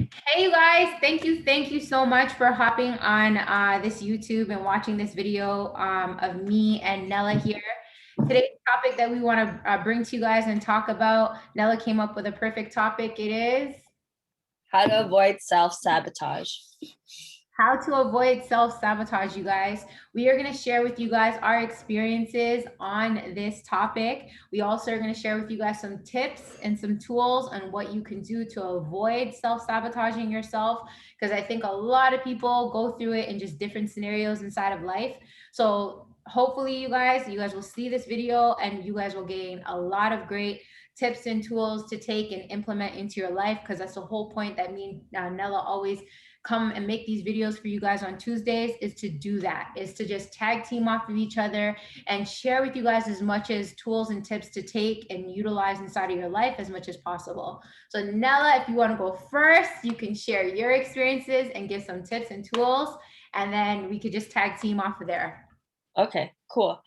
Hey you guys, thank you so much for hopping on this YouTube and watching this video of me and Nella here. Today's topic that we want to bring to you guys and talk about, Nella came up with a perfect topic. It is How to avoid self-sabotage. how to avoid self-sabotage, you guys. We are going to share with you guys our experiences on this topic. We also are going to share with you guys some tips and some tools on what you can do to avoid self-sabotaging yourself, because I think a lot of people go through it in just different scenarios inside of life. So hopefully you guys will see this video and you guys will gain a lot of great tips and tools to take and implement into your life, because that's the whole point that me and Nella always come and make these videos for you guys on Tuesdays, is to do that, is to just tag team off of each other and share with you guys as much as tools and tips to take and utilize inside of your life as much as possible. So Nella, if you want to go first, you can share your experiences and give some tips and tools, and then we could just tag team off of there. Okay, cool.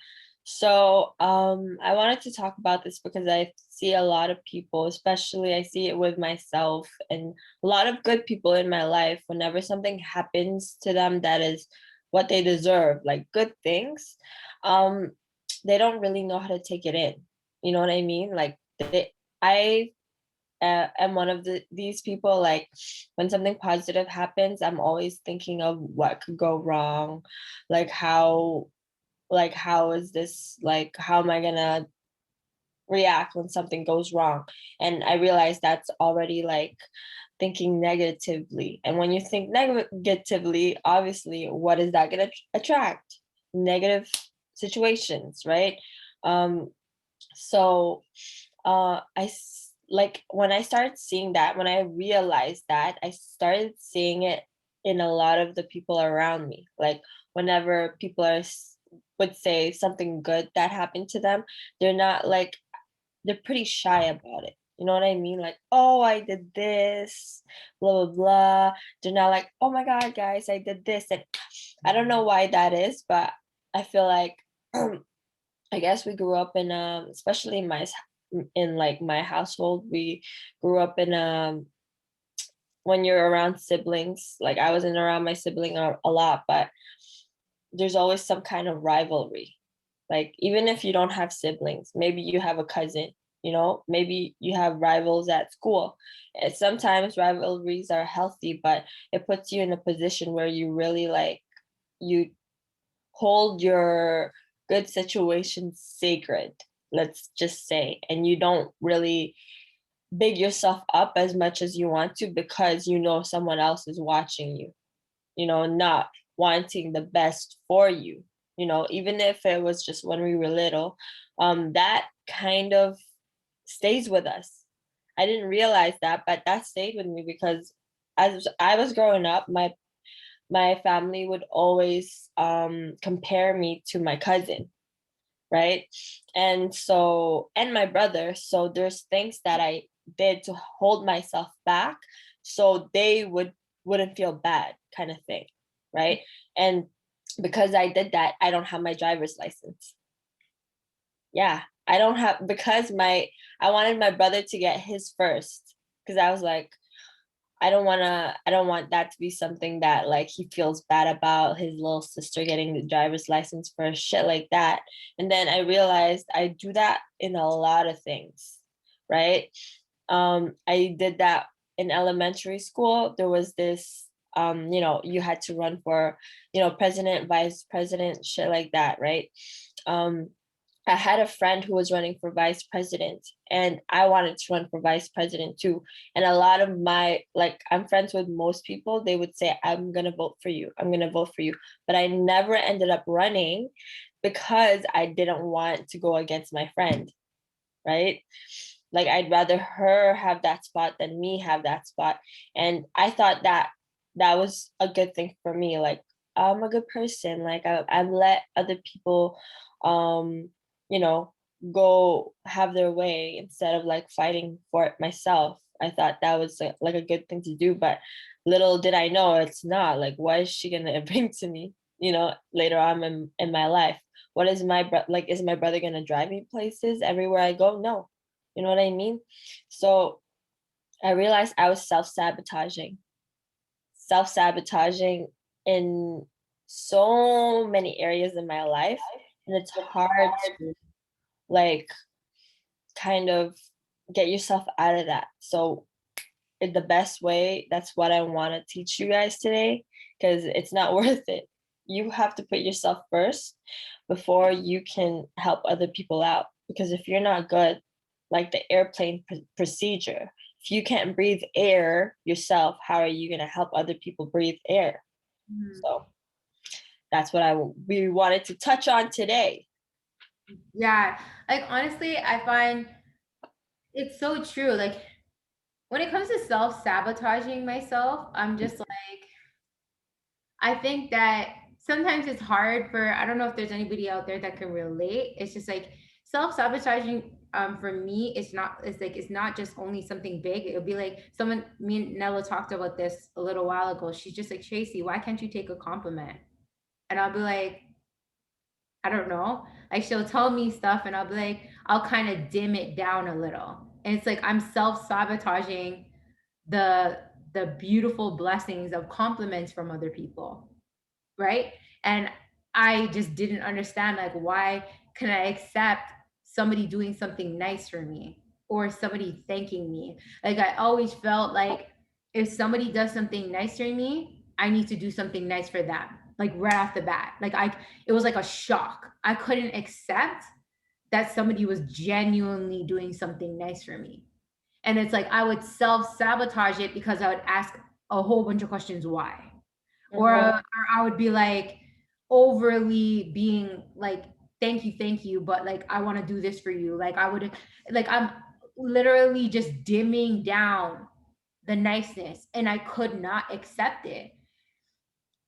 So I wanted to talk about this because I see a lot of people, especially I see it with myself and a lot of good people in my life. Whenever something happens to them that is what they deserve, like good things, um, they don't really know how to take it in. You know what I mean? I am one of these people. Like when something positive happens, I'm always thinking of what could go wrong, like how is this, like how am I gonna react when something goes wrong. And I realized that's already like thinking negatively, and when you think negatively, obviously what is that going to attract? Negative situations, right? Um so like when I started seeing that, when I realized that, I started seeing it in a lot of the people around me. Like whenever people would say something good that happened to them, they're not like, they're pretty shy about it. You know what I mean? Like, oh, I did this, blah blah blah. They're not like, oh my god, guys, I did this. And I don't know why that is, but I feel like I guess we grew up in especially in in like my household, we grew up in when you're around siblings, like I wasn't around my sibling a lot, but there's always some kind of rivalry. Like even if you don't have siblings, maybe you have a cousin, maybe you have rivals at school. And sometimes rivalries are healthy, but it puts you in a position where you really like, you hold your good situation sacred, let's just say, and you don't really big yourself up as much as you want to because you know someone else is watching you, not wanting the best for you, even if it was just when we were little. That kind of stays with us. I didn't realize that, but that stayed with me because as I was growing up, my family would always compare me to my cousin, right? And my brother. So there's things that I did to hold myself back so they wouldn't feel bad, kind of thing, right? And because I did that, I don't have my driver's license. Yeah, I don't have, because my I wanted my brother to get his first, because I was like, I don't want that to be something that like he feels bad about, his little sister getting the driver's license for shit like that. And then I realized I do that in a lot of things, right? I did that in elementary school. There was this you had to run for, president, vice president, shit like that, right? Um I had a friend who was running for vice president, and I wanted to run for vice president too. And a lot of I'm friends with most people, they would say, I'm going to vote for you. I'm going to vote for you. But I never ended up running because I didn't want to go against my friend, right? Like I'd rather her have that spot than me have that spot. And I thought that that was a good thing for me. Like I'm a good person. Like I've let other people, um, you know, go have their way instead of like fighting for it myself. I thought that was like a good thing to do, but little did I know it's not. Like, what is she gonna bring to me, later on in my life? What is like, is my brother gonna drive me places everywhere I go? No. You know what I mean? So I realized I was self-sabotaging in so many areas in my life, and it's hard to, like, kind of get yourself out of that. So, in the best way, that's what I wanna teach you guys today, because it's not worth it. You have to put yourself first before you can help other people out, because if you're not good, like the airplane procedure, if you can't breathe air yourself, how are you gonna help other people breathe air? Mhm. So, that's what we wanted to touch on today. Yeah, like honestly, I find it's so true. Like when it comes to self-sabotaging myself, I'm just like, I think that sometimes it's hard for, I don't know if there's anybody out there that can relate. It's just like self-sabotaging for me, it's not just only something big. It'll be like someone, me and Nella talked about this a little while ago. She's just like, Tracy, why can't you take a compliment? And I'll be like, I don't know. Like she'll tell me stuff and I'll be like, I'll kind of dim it down a little. And it's like I'm self-sabotaging the the beautiful blessings of compliments from other people, right? And I just didn't understand like why can I accept somebody doing something nice for me or somebody thanking me? Like I always felt like if somebody does something nice for me, I need to do something nice for them. Like right off the bat. Like it was like a shock. I couldn't accept that somebody was genuinely doing something nice for me. And it's like I would self-sabotage it because I would ask a whole bunch of questions why or Mhm. I would be like overly being like, thank you, but like I want to do this for you. Like I would like I'm literally just dimming down the niceness and I could not accept it.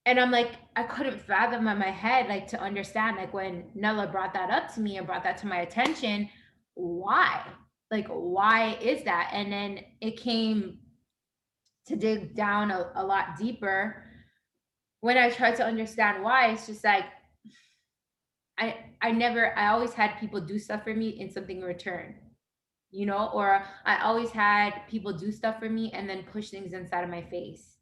And I'm like, I couldn't fathom in my head, like to understand, like when Nella brought that up to me and brought that to my attention, why? Like, why is that? And then it came to dig down a lot deeper when I try to understand why, it's just like I always had people do stuff for me in something in return, you know, or I always had people do stuff for me and then push things inside of my face,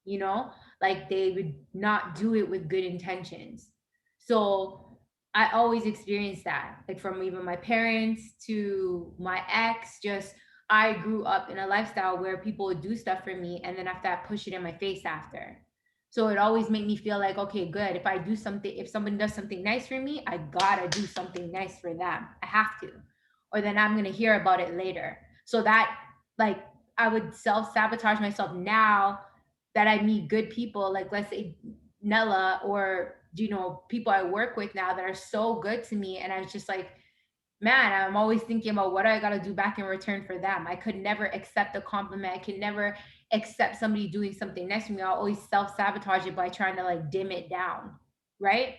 you know, like they would not do it with good intentions. So I always experienced that, like from even my parents to my ex, just I grew up in a lifestyle where people would do stuff for me and then after that push it in my face after. So it always made me feel like, okay, good. If I do something, if someone does something nice for me, I gotta do something nice for them. I have to or then I'm going to hear about it later. So that like I would self-sabotage myself now that I meet good people, like let's say Nella or you know, people I work with now that are so good to me. And I was just like, man, I'm always thinking about what I gotta do back in return for them. I could never accept a compliment. I could never accept somebody doing something nice to me. I'll always self-sabotage it by trying to like dim it down. Right.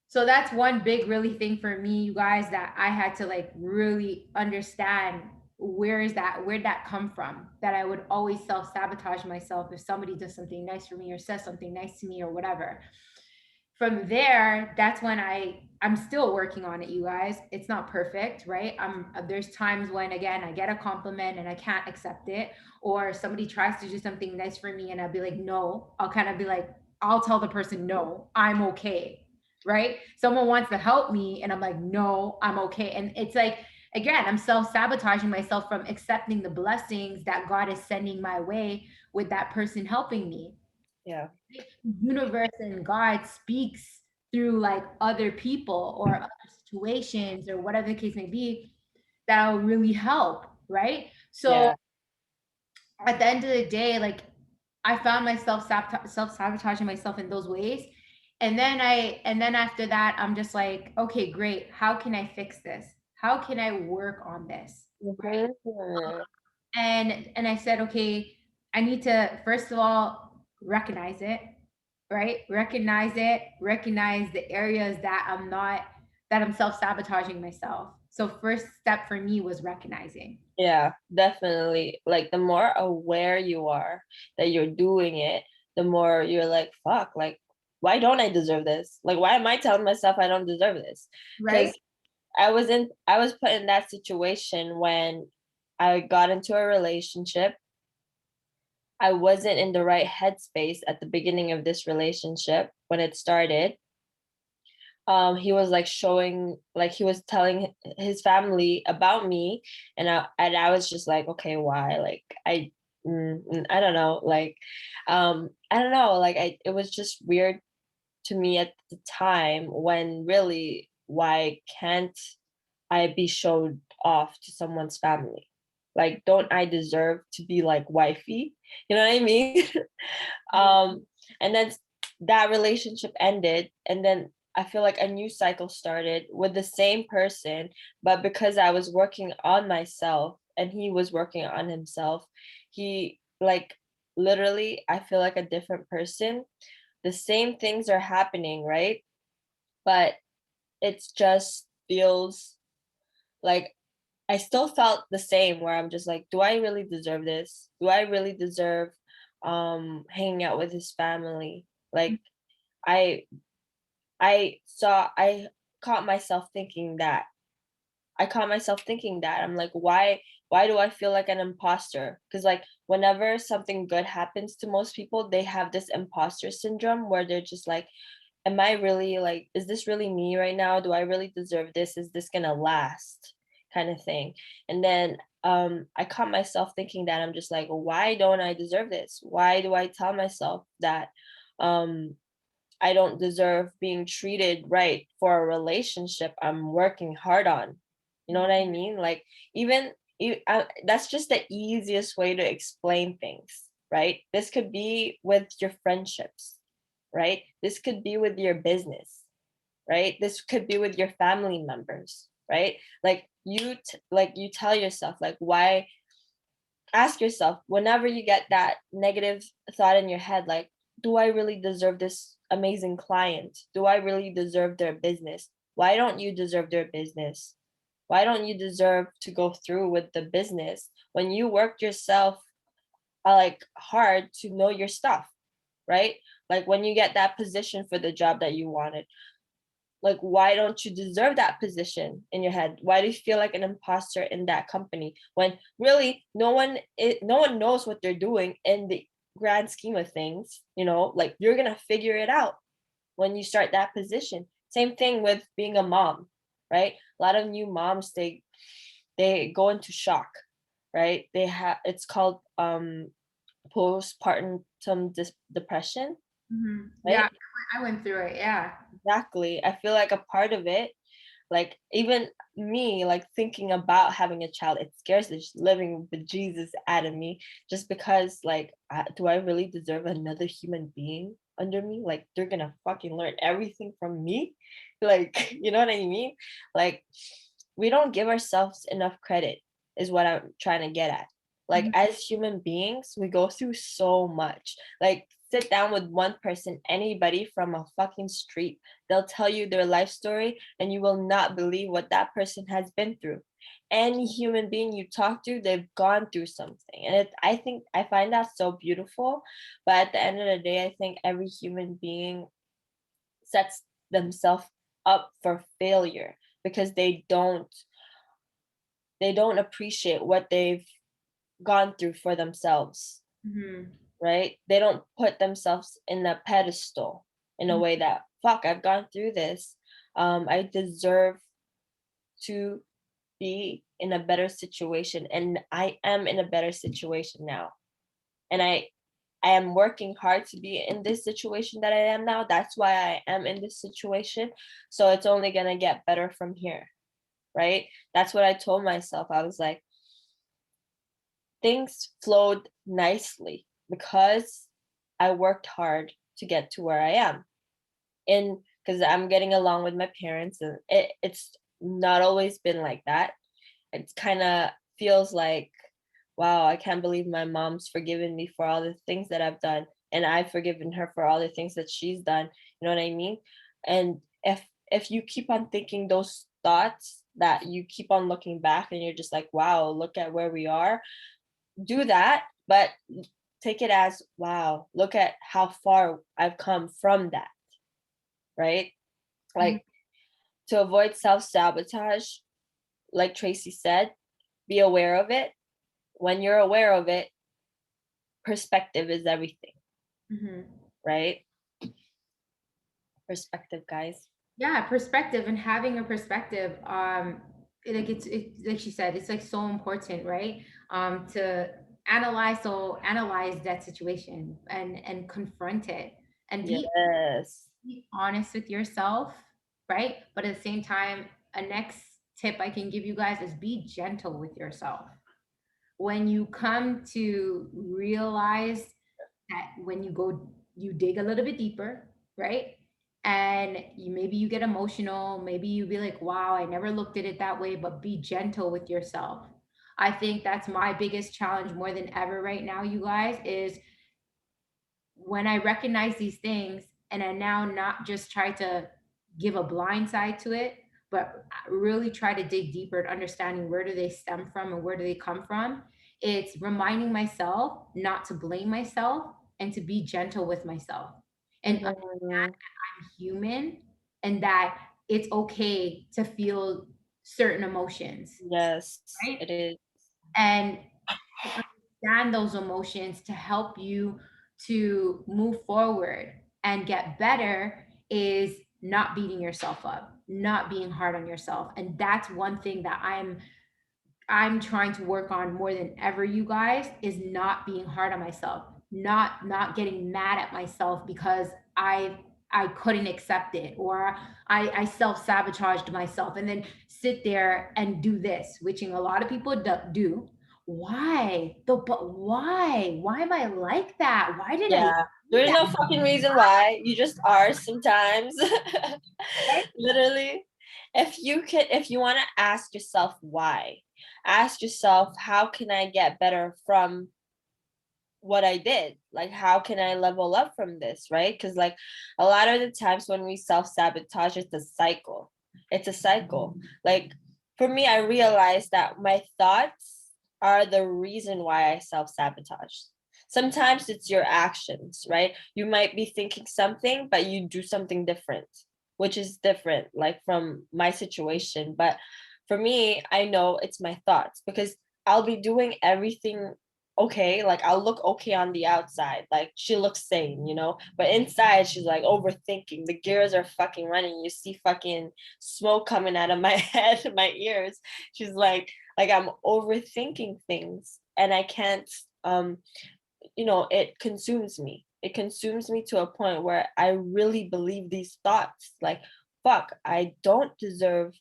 So that's one big really thing for me, you guys, that I had to like really understand where'd that come from? That I would always self-sabotage myself if somebody does something nice for me or says something nice to me or whatever. From there, that's when I'm still working on it, you guys. It's not perfect, right? There's times when again I get a compliment and I can't accept it, or somebody tries to do something nice for me and I'll be like, no. I'll kind of be like, I'll tell the person, no, I'm okay, right? Someone wants to help me and I'm like, no, I'm okay. And it's like, again, I'm self-sabotaging myself from accepting the blessings that God is sending my way with that person helping me. Yeah. Universe and God speaks through like other people or other situations or whatever the case may be that'll really help, right? So Yeah. at the end of the day, like I found myself self-sabotaging myself in those ways. And then after that, I'm just like, okay, great. How can I fix this? How can I work on this? Mhm. And I said, okay, I need to first of all recognize it, right? Recognize the areas that I'm self-sabotaging myself. So first step for me was recognizing. Yeah, definitely. Like the more aware you are that you're doing it, the more you're like, fuck, like, why don't I deserve this? Like, why am I telling myself I don't deserve this? Right? Because I was put in that situation when I got into a relationship I wasn't in the right headspace at the beginning of this relationship when it started. He was like showing, like he was telling his family about me, and I was just like, okay, why? Like I don't know, like I don't know, like it was just weird to me at the time, when really, why can't I be showed off to someone's family? Like, don't I deserve to be like wifey? You know what I mean? um, and then that relationship ended, and then I feel like a new cycle started with the same person, but because I was working on myself and he was working on himself, he like literally, I feel like a different person. The same things are happening, right? But it's just feels like I still felt the same, where I'm just like, do I really deserve this? Do I really deserve hanging out with his family? Like I I caught myself thinking that. I'm like, why do I feel like an imposter? Because like whenever something good happens to most people, they have this imposter syndrome where they're just like, am I really like, is this really me right now? Do I really deserve this? Is this gonna last? Kind of thing. And then I caught myself thinking that. I'm just like, why don't I deserve this? Why do I tell myself that um I don't deserve being treated right for a relationship I'm working hard on? You know what I mean? Like, even that's just the easiest way to explain things, right? This could be with your friendships, right? This could be with your business, right? This could be with your family members, right? Like like you tell yourself, like, why, ask yourself whenever you get that negative thought in your head, like, do I really deserve this amazing client? Do I really deserve their business? Why don't you deserve their business? Why don't you deserve to go through with the business when you worked yourself like hard to know your stuff, right? Like when you get that position for the job that you wanted, like why don't you deserve that position in your head? Why do you feel like an imposter in that company when really no one knows what they're doing in the grand scheme of things? Like you're gonna figure it out when you start that position. Same thing with being a mom, right? A lot of new moms, they go into shock, right? They have, it's called postpartum depression, Yeah, right? I went through it. Yeah. Exactly. I feel like a part of it, like even me, like thinking about having a child, it scares the living bejesus out of me, just because like, do I really deserve another human being under me? Like they're gonna fucking learn everything from me. Like, you know what I mean? Like, we don't give ourselves enough credit, is what I'm trying to get at. Like Mhm. as human beings, we go through so much. Like sit down with one person, anybody from a fucking street, they'll tell you their life story and you will not believe what that person has been through. Any human being you talk to, they've gone through something. And I find that so beautiful. But at the end of the day, I think every human being sets themselves up for failure because they don't appreciate what they've gone through for themselves, Mhm. right? They don't put themselves in a pedestal in a Mhm. way that, fuck, I've gone through this. I deserve to be in a better situation, and I am in a better situation now. And I am working hard to be in this situation that I am now. That's why I am in this situation. So it's only going to get better from here, right? That's what I told myself. I was like, things flowed nicely because I worked hard to get to where I am. And because I'm getting along with my parents, and it's not always been like that. It kind of feels like, wow, I can't believe my mom's forgiven me for all the things that I've done, and I've forgiven her for all the things that she's done. You know what I mean? And if you keep on thinking those thoughts, that you keep on looking back and you're just like, wow, look at where we are, do that, but take it as, wow, look at how far I've come from that, right? Mhm. Like, to avoid self-sabotage, like Tracy said, be aware of it. When you're aware of it, perspective is everything, Mhm. right? Perspective, guys. Yeah, perspective, and having a perspective, like she said, it's like so important, right? To analyze that situation and confront it and Yes. be honest with yourself, right? But at the same time, a next tip I can give you guys is be gentle with yourself. When you come to realize that, when you dig a little bit deeper, right? And maybe you get emotional, maybe you be like, wow, I never looked at it that way, but be gentle with yourself. I think that's my biggest challenge more than ever right now, you guys, is when I recognize these things and I now not just try to give a blind side to it, but really try to dig deeper at understanding where do they stem from and where do they come from. It's reminding myself not to blame myself and to be gentle with myself and understand Mhm. I'm human, and that it's okay to feel certain emotions, Yes, right? it is. And understand those emotions to help you to move forward and get better is not beating yourself up, not being hard on yourself. And that's one thing that I'm trying to work on more than ever, you guys, is not being hard on myself, not getting mad at myself because I couldn't accept it, or I self-sabotaged myself and then sit there and do this, which a lot of people do. Why? But why? Why am I like that? Why did I Yeah. do There's that? no fucking reason why. You just are sometimes. Right? Literally. If you want to ask yourself why, ask yourself, how can I get better from what I did? Like, how can I level up from this, right? Because, like, a lot of the times when we self sabotage, it's a cycle. It's a cycle. Like, for me, I realized that my thoughts are the reason why I self sabotage. Sometimes it's your actions, right? You might be thinking something, but you do something different, which is different, like from my situation. But for me, I know it's my thoughts because I'll be doing everything okay, like I'll look okay on the outside, like she looks sane, but inside she's like overthinking. The gears are fucking running. You see fucking smoke coming out of my head, my ears. She's like I'm overthinking things and I can't it consumes me. It consumes me to a point where I really believe these thoughts. Like, fuck, I don't deserve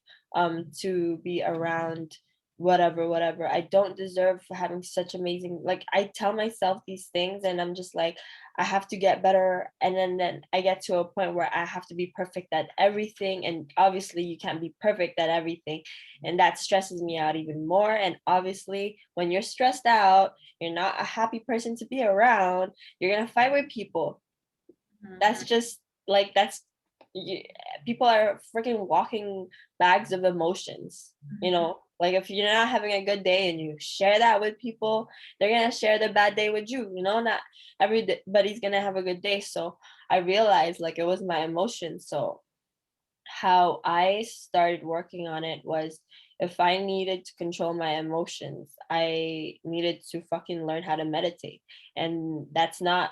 to be around whatever. I don't deserve for having such amazing, like I tell myself these things and I'm just like, I have to get better. And then I get to a point where I have to be perfect at everything. And obviously you can't be perfect at everything. And that stresses me out even more. And obviously when you're stressed out, you're not a happy person to be around. You're gonna fight with people. That's just like you, people are freaking walking bags of emotions. Like if you're not having a good day and you share that with people, they're gonna share the bad day with you. Not everybody's gonna have a good day. So I realized like it was my emotions. So how I started working on it was, if I needed to control my emotions, I needed to fucking learn how to meditate. And that's not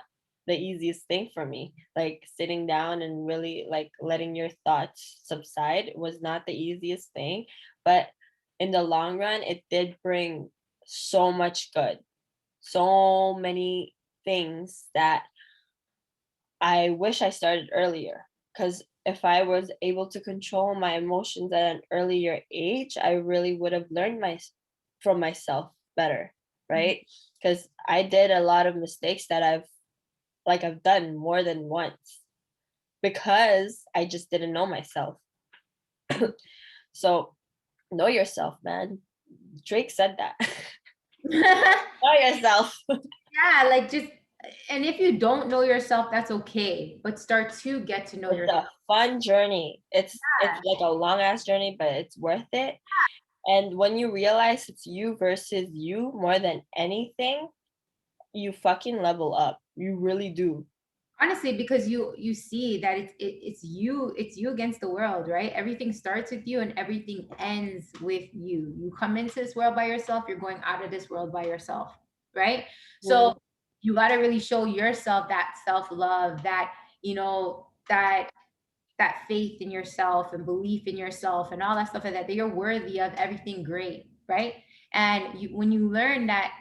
the easiest thing for me. Like sitting down and really like letting your thoughts subside was not the easiest thing. But in the long run, it did bring so much good, so many things that I wish I started earlier, because if I was able to control my emotions at an earlier age, I really would have learned from myself better, right? Because I did a lot of mistakes that I've done more than once because I just didn't know myself. So know yourself, man. Drake said that. Know yourself. Yeah, like just, and if you don't know yourself, that's okay, but start to get to know It's yourself. a fun journey. It's like a long ass journey, but it's worth it. And when you realize it's you versus you more than anything, you fucking level up. You really do. Honestly, because you see that it's you against the world, right? Everything starts with you and everything ends with you. You come into this world by yourself, you're going out of this world by yourself, right? So Mhm. you got to really show yourself that self-love, that, that faith in yourself and belief in yourself and all that stuff like that you're worthy of everything great, right? And when you learn that,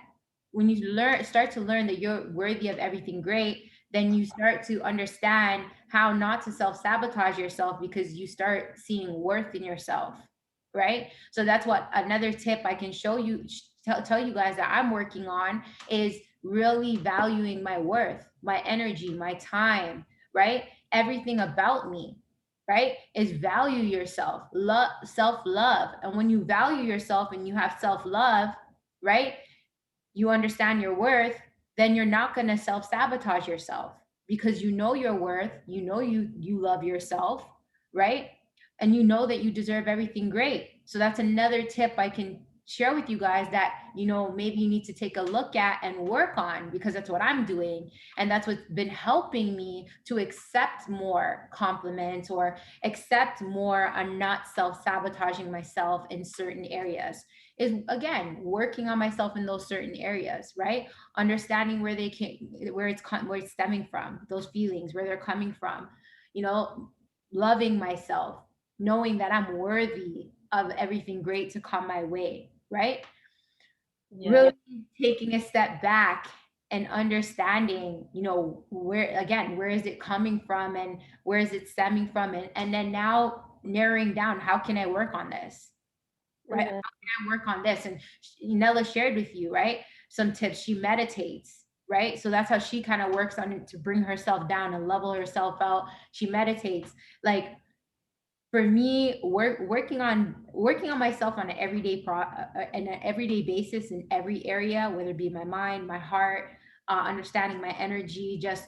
when you start to learn that you're worthy of everything great, then you start to understand how not to self-sabotage yourself, because you start seeing worth in yourself, right? So that's what another tip I can show you, tell you guys that I'm working on, is really valuing my worth, my energy, my time, right? Everything about me, right? Is value yourself, love, self-love. And when you value yourself and you have self-love, right? You understand your worth, then you're not going to self-sabotage yourself, because you know your worth, you love yourself, right? And you know that you deserve everything great. So that's another tip I can share with you guys, that maybe you need to take a look at and work on, because that's what I'm doing, and that's what's been helping me to accept more compliments, or accept more on not self-sabotaging myself in certain areas, is again working on myself in those certain areas, right? Understanding where they can, where it's stemming from, those feelings, where they're coming from, you know loving myself, knowing that I'm worthy of everything great to come my way, right? Yeah. Really taking a step back and understanding, where, again, where is it coming from, and where is it stemming from, and then now narrowing down, how can I work on this, right? Mhm. Work on this. And Nella shared with you, right? Some tips. She meditates, right? So that's how she kind of works on it, to bring herself down and level herself out. She meditates. Like, for me, working on myself on an an everyday basis, in every area, whether it be my mind, my heart, understanding my energy, just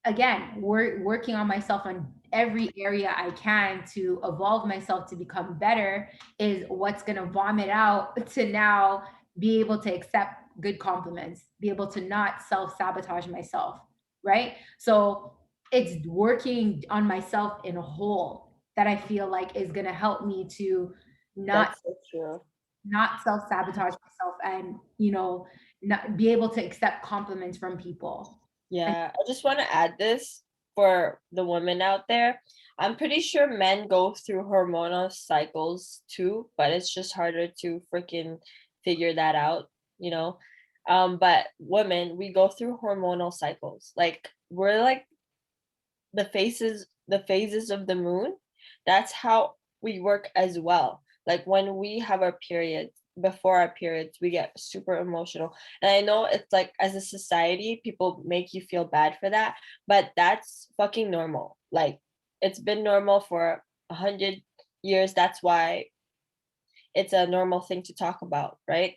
again, working on myself on every area I can to evolve myself to become better, is what's going to vomit out to now be able to accept good compliments, be able to not self-sabotage myself, right? So it's working on myself in a whole that I feel like is going to help me to not That's so true. not self-sabotage myself, and not be able to accept compliments from people. And Yeah, I just want to add this for the women out there. I'm pretty sure men go through hormonal cycles too, but it's just harder to freaking figure that out, you know. But women, we go through hormonal cycles. Like we're like the phases of the moon. That's how we work as well. Like when we have our periods, before our periods, we get super emotional. And I know it's like as a society people make you feel bad for that, but that's fucking normal. Like it's been normal for 100 years. That's why it's a normal thing to talk about, right?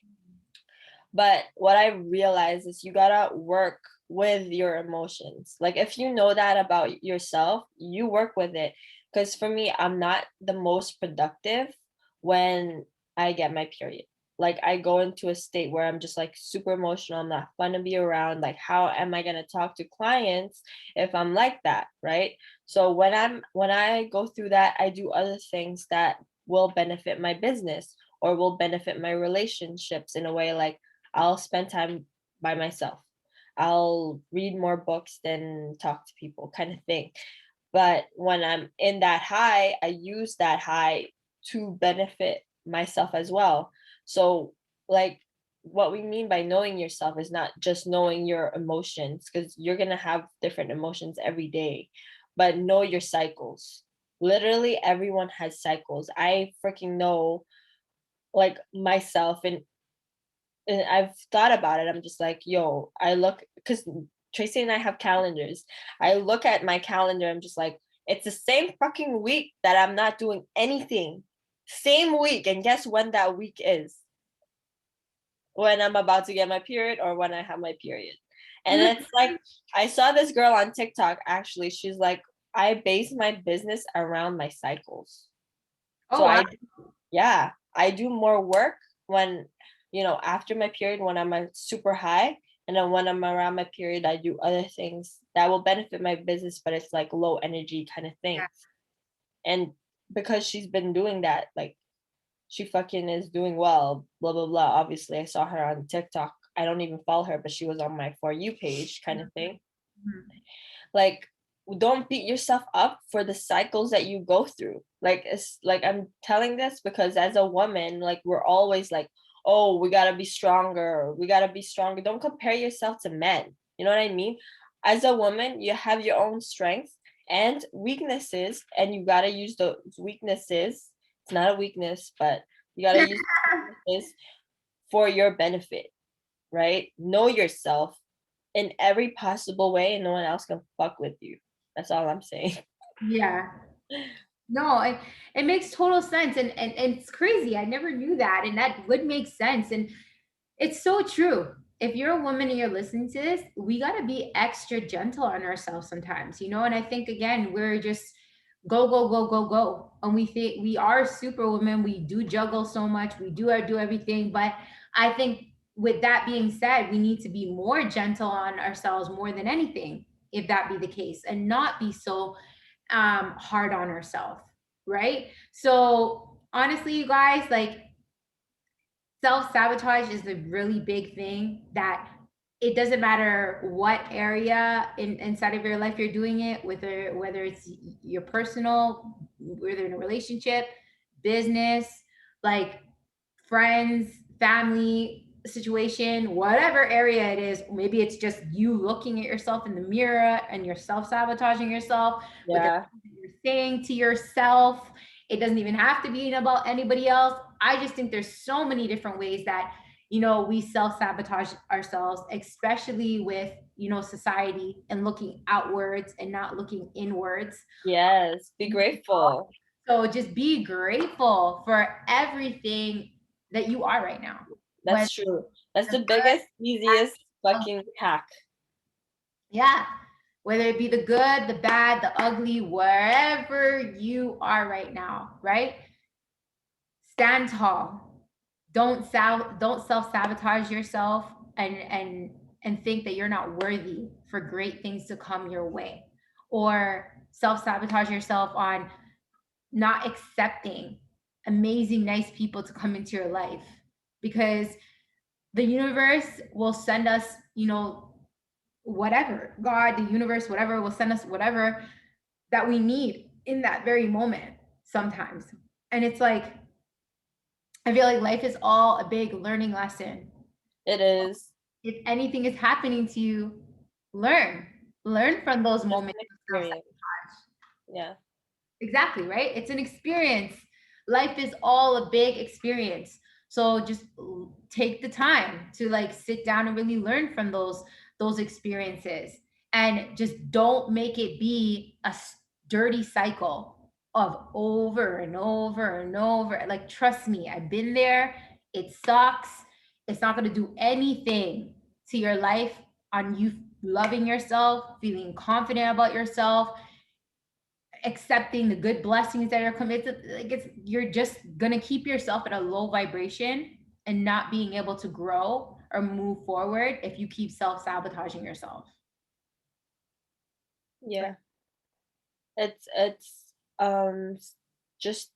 But what I realize is you gotta work with your emotions. Like if you know that about yourself, you work with it. Because for me, I'm not the most productive when I get my period. Like I go into a state where I'm just like super emotional. I'm not fun to be around. Like how am I gonna talk to clients if I'm like that, right? So when I go through that, I do other things that will benefit my business or will benefit my relationships in a way. Like I'll spend time by myself. I'll read more books than talk to people, kind of thing. But when I'm in that high, I use that high to benefit myself as well. So, like, what we mean by knowing yourself is not just knowing your emotions, because you're going to have different emotions every day, but know your cycles. Literally, everyone has cycles. I freaking know, like, myself, and I've thought about it. I'm just like, yo, I look because Tracy and I have calendars. I look at my calendar. I'm just like, it's the same fucking week that I'm not doing anything. Same week, and guess when that week is? When I'm about to get my period or when I have my period. And it's like I saw this girl on TikTok. Actually, she's like, I base my business around my cycles. oh So wow. yeah, I do more work when, after my period, when I'm a super high. And then when I'm around my period, I do other things that will benefit my business, but it's like low energy kind of Yeah. things. And because she's been doing that, like she fucking is doing well, blah, blah, blah. Obviously, I saw her on TikTok. I don't even follow her, but she was on my For You page kind of thing. Mhm. Like, don't beat yourself up for the cycles that you go through. Like, it's like I'm telling this because as a woman, like we're always like, oh, we gotta be stronger, we gotta be stronger. Don't compare yourself to men. You know what I mean? As a woman, you have your own strengths and weaknesses, and you gotta use those weaknesses. It's not a weakness, but you gotta use weaknesses for your benefit, right? Know yourself in every possible way, and no one else can fuck with you. That's all I'm saying. Yeah. No, it makes total sense. And it's crazy. I never knew that. And that would make sense. And it's so true. If you're a woman and you're listening to this, we got to be extra gentle on ourselves sometimes, you know? And I think, again, we're just go, go, go, go, go. And we think we are superwomen. We do juggle so much. We do everything. But I think with that being said, we need to be more gentle on ourselves more than anything, if that be the case, and not be so hard on ourselves. Right. So honestly, you guys, like, self sabotage is a really big thing that it doesn't matter what area inside of your life you're doing it, whether it's your personal, whether in a relationship, business, like friends, family situation, whatever area it is. Maybe it's just you looking at yourself in the mirror and you're self sabotaging yourself with the Yeah. things that you're saying to yourself. It doesn't even have to be about anybody else. I just think there's so many different ways that, we self sabotage ourselves, especially with, society and looking outwards and not looking inwards. Yes. Be grateful. So just be grateful for everything that you are right now. Whether That's true. That's the the good, biggest, easiest fucking hack. yeah, whether it be the good, the bad, the ugly, wherever you are right now, right? Stand tall. Don't self-sabotage yourself and think that you're not worthy for great things to come your way, or self-sabotage yourself on not accepting amazing nice people to come into your life, because the universe will send us, whatever, God, the universe, whatever, will send us whatever that we need in that very moment sometimes. And it's like, I feel like life is all a big learning lesson. It is. If anything is happening to you, learn. Learn from those Just moments an of experience. self-sabotage. Yeah. Exactly, right? It's an experience. Life is all a big experience. So just take the time to, like, sit down and really learn from those experiences, and just don't make it be a dirty cycle of over and over and over. Like, trust me, I've been there. It sucks. It's not going to do anything to your life on you loving yourself, feeling confident about yourself, accepting the good blessings that are coming. You're just gonna keep yourself at a low vibration and not being able to grow or move forward if you keep self-sabotaging yourself. Right. Yeah. It's just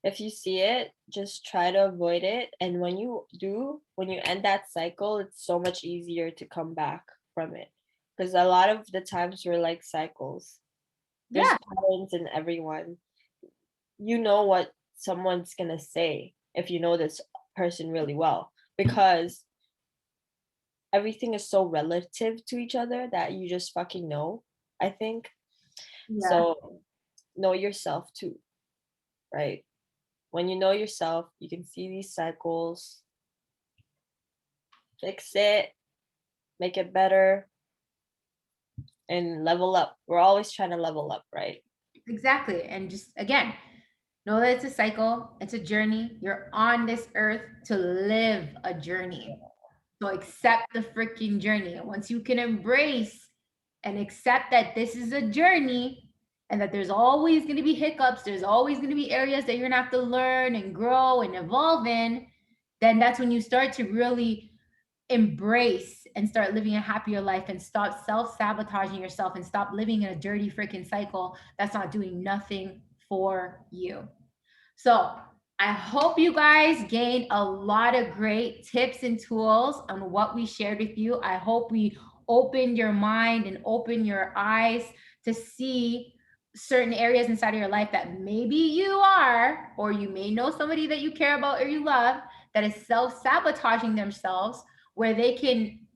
if you see it, just try to avoid it. And when you do, when you end that cycle, it's so much easier to come back from it. Because a lot of the times we're like cycles. There's Yeah, patterns in everyone. You know what someone's gonna say if you know this person really well. Because everything is so relative to each other that you just fucking know, I think. yeah, So know yourself too, right? When you know yourself, you can see these cycles, fix it, make it better, and level up. We're always trying to level up, right? exactly. And just, again, know that it's a cycle, it's a journey. You're on this earth to live a journey. So accept the freaking journey. And once you can embrace and accept that this is a journey and that there's always going to be hiccups, there's always going to be areas that you're going to have to learn and grow and evolve in, then that's when you start to really embrace and start living a happier life and stop self sabotaging yourself and stop living in a dirty freaking cycle that's not doing nothing for you. So I hope you guys gained a lot of great tips and tools on what we shared with you. I hope we opened your mind and opened your eyes to see certain areas inside of your life that maybe you are, or you may know somebody that you care about or you love that is self-sabotaging themselves, where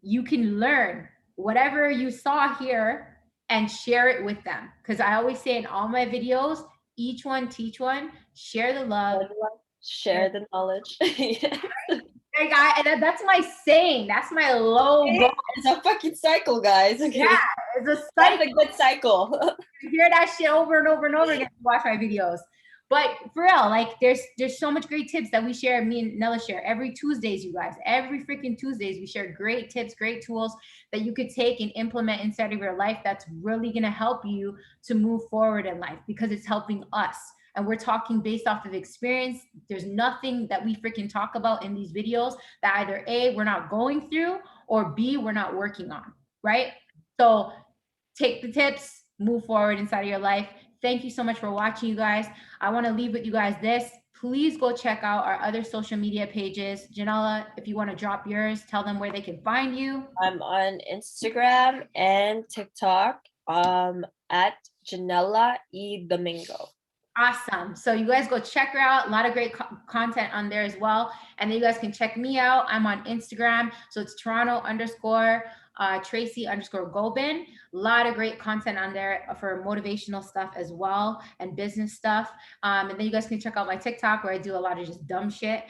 you can learn whatever you saw here and share it with them. Because I always say in all my videos, each one teach one, share the love. Share the knowledge. Yes. Like that's my saying. That's my low goal. It's a fucking cycle, guys. Okay. Yeah, it's a That's cycle. a good cycle. I hear that shit over and over and over again to watch my videos. But for real, like there's so much great tips that we share. Me and Nella share every Tuesdays, you guys. Every freaking Tuesdays, we share great tips, great tools that you could take and implement inside of your life. That's really gonna help you to move forward in life because it's helping us. And we're talking based off of experience. There's nothing that we freaking talk about in these videos that either A, we're not going through, or B, we're not working on, right? So take the tips, move forward inside of your life. Thank you so much for watching, you guys. I want to leave with you guys this. Please go check out our other social media pages. Janella, if you want to drop yours, tell them where they can find you. I'm on Instagram and TikTok at Janella E. Domingo. Awesome. So you guys go check her out. A lot of great content on there as well. And then you guys can check me out. I'm on Instagram. So it's Toronto underscore Tracy underscore Gobin. A lot of great content on there for motivational stuff as well and business stuff. And then you guys can check out my TikTok where I do a lot of just dumb shit.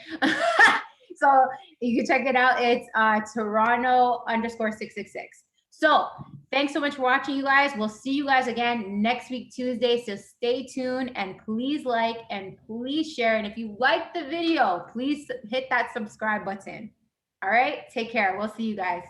So you can check it out. It's Toronto underscore 666. So thanks so much for watching, you guys. We'll see you guys again next week, Tuesday. So stay tuned and please like and please share. And if you like the video, please hit that subscribe button. All right, take care. We'll see you guys.